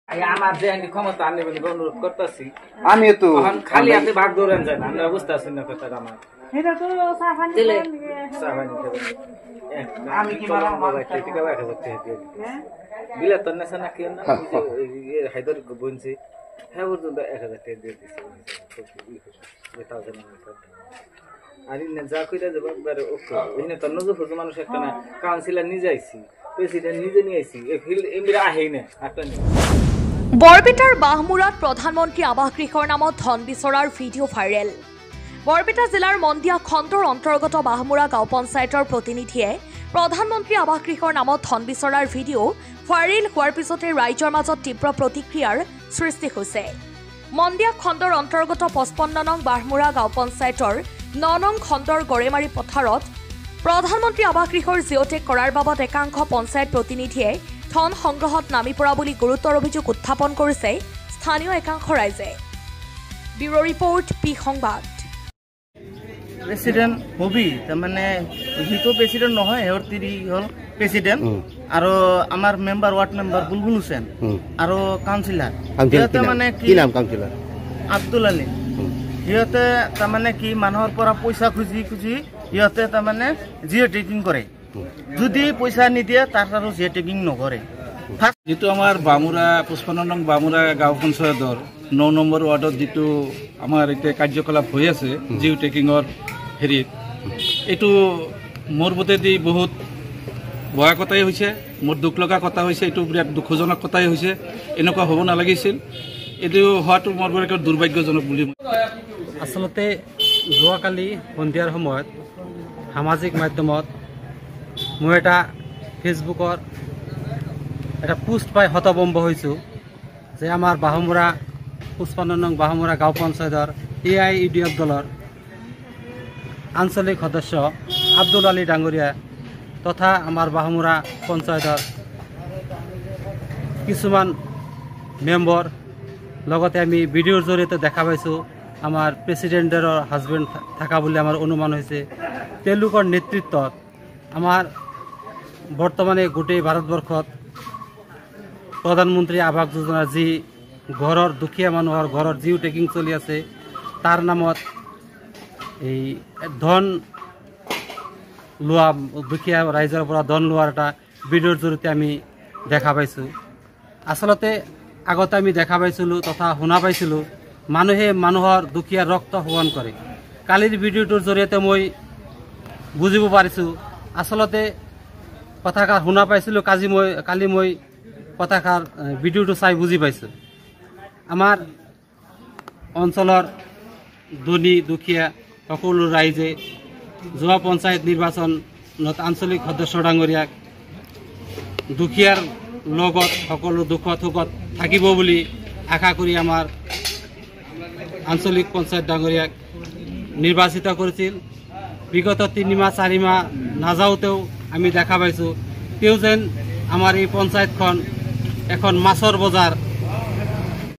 আমার যে ক্ষমতা আমি অনুরোধ করতেছি আমি তো খালি হাতে ভাগ দৌড়ান যায় না আমরা বুঝতে পারছি না কথাটা আমার আমি কি বিলে তো নেশা নাকি হায়দার বলছি হ্যাঁ পর্যন্ত 1000 টাকা দিয়ে দিচ্ছে আর যা কইরা যাবো একবারে ওকে তো নজর ফুজু মানুষ একটা না কাউন্সিলর নিজে আইছি প্রেসিডেন্ট নিজে নিয়ে আইছি এই ফিল্ড এমরা আহেই না একটা বৰপেটাৰ বাহমুৰাত প্ৰধানমন্ত্ৰী আৱাস গৃহৰ নামত ধন বিচৰাৰ ভিডিঅ' ভাইৰেল। বৰপেটা জিলাৰ মন্দিয়া খণ্ডৰ অন্তৰ্গত বাহমুৰা গাঁও পঞ্চায়তৰ প্ৰতিনিধিয়ে প্ৰধানমন্ত্ৰী আৱাস গৃহৰ নামত ধন বিচৰাৰ ভিডিঅ' ভাইৰেল হোৱাৰ পিছতে ৰাইজৰ মাজত তীব্ৰ প্ৰতিক্ৰিয়াৰ সৃষ্টি হৈছে। মন্দিয়া খণ্ডৰ অন্তৰ্গত 55 নং বাহমুৰা গাঁও পঞ্চায়তৰ 9 নং খণ্ডৰ গৰেমাৰী পথাৰত প্ৰধানমন্ত্ৰী আৱাস গৃহৰ জিঅ'টেক কৰাৰ বাবদ একাংশ পঞ্চায়ত প্ৰতিনিধিয়ে ধন সংগ্ৰহত নামি পৰা বুলি গুৰুতৰ অভিযোগ উত্থাপন কৰিছে স্থানীয় একাংশ ৰাইজে। ব্যুৰো ৰিপৰ্ট পি সংবাদ। প্ৰেচিডেণ্ট হবি তাৰমানে হিটো প্ৰেচিডেণ্ট নহয় হেৰ তিৰি হ'ল প্ৰেচিডেণ্ট আৰু আমাৰ মেম্বাৰ ৱাৰ্ড মেম্বাৰ বুলবুল হুছেইন আৰু কাউন্সিলাৰ সিহঁতে মানে কি নাম কাউন্সিলাৰ আব্দুল আলী সিহঁতে তাৰমানে কি মানুহৰ পৰা পইচা খুজি খুজি সিহঁতে তাৰমানে জিঅ' টেকিং কৰে যদি পইচা নিদিয়ে তাৰ আৰু জিঅ' টেকিং নকৰে। যেটো আমাৰ বামুৰা 55 নং বামুৰা গাঁও পঞ্চায়তৰ 9 নম্বৰ ৱাৰ্ডত যেটো আমাৰ এতিয়া কাৰ্যকলাপ হৈ আছে জিঅ' টেকিঙৰ হেৰিত এইটো মোৰ বোধেদি বহুত বেয়া কথাই হৈছে, মোৰ দুখ লগা কথা হৈছে, এইটো বিৰাট দুখজনক কথাই হৈছে। এনেকুৱা হ'ব নালাগিছিল, এইটো হোৱাটো মোৰ বৰ দুৰ্ভাগ্যজনক বুলি আচলতে যোৱাকালি সন্ধিয়াৰ সময়ত সামাজিক মাধ্যমত মই এটা ফেচবুকৰ এটা পোষ্ট পাই হতভম্ব হৈছোঁ যে আমাৰ বাহমুৰা 55 নং বাহমুৰা গাঁও পঞ্চায়তৰ AIUDF দলৰ আঞ্চলিক সদস্য আব্দুল আলী ডাঙৰীয়া তথা আমাৰ বাহমুৰা পঞ্চায়তৰ কিছুমান মেম্বৰ লগতে আমি ভিডিঅ'ৰ জৰিয়তে দেখা পাইছোঁ আমাৰ প্ৰেচিডেণ্টৰ হাজবেণ্ড থকা বুলি আমাৰ অনুমান হৈছে। তেওঁলোকৰ নেতৃত্বত আমাৰ বৰ্তমানে গোটেই ভাৰতবৰ্ষত প্ৰধানমন্ত্ৰী আৱাস যোজনাৰ যি ঘৰৰ দুখীয়া মানুহৰ ঘৰৰ জিঅ' টেকিং চলি আছে তাৰ নামত এই ধন লোৱা দুখীয়া ৰাইজৰ পৰা ধন লোৱাৰ এটা ভিডিঅ'ৰ জৰিয়তে আমি দেখা পাইছোঁ। আচলতে আগতে আমি দেখা পাইছিলোঁ তথা শুনা পাইছিলোঁ মানুহে মানুহৰ দুখীয়া ৰক্ত শোষণ কৰে। কালিৰ ভিডিঅ'টোৰ জৰিয়তে মই বুজিব পাৰিছোঁ আচলতে কথাষাৰ শুনা পাইছিলোঁ, কালি মই কথাষাৰ ভিডিঅ'টো চাই বুজি পাইছোঁ। আমাৰ অঞ্চলৰ ধনী দুখীয়া সকলো ৰাইজে যোৱা পঞ্চায়ত নিৰ্বাচনত আঞ্চলিক সদস্য ডাঙৰীয়াক দুখীয়াৰ লগত সকলো দুখত সুখত থাকিব বুলি আশা কৰি আমাৰ আঞ্চলিক পঞ্চায়ত ডাঙৰীয়াক নিৰ্বাচিত কৰিছিল। বিগত 3 মাহ 4 মাহ নাযাওঁতেও আমি দেখা পাইছোঁ তেওঁ যেন আমাৰ এই পঞ্চায়তখন এখন মাছৰ বজাৰ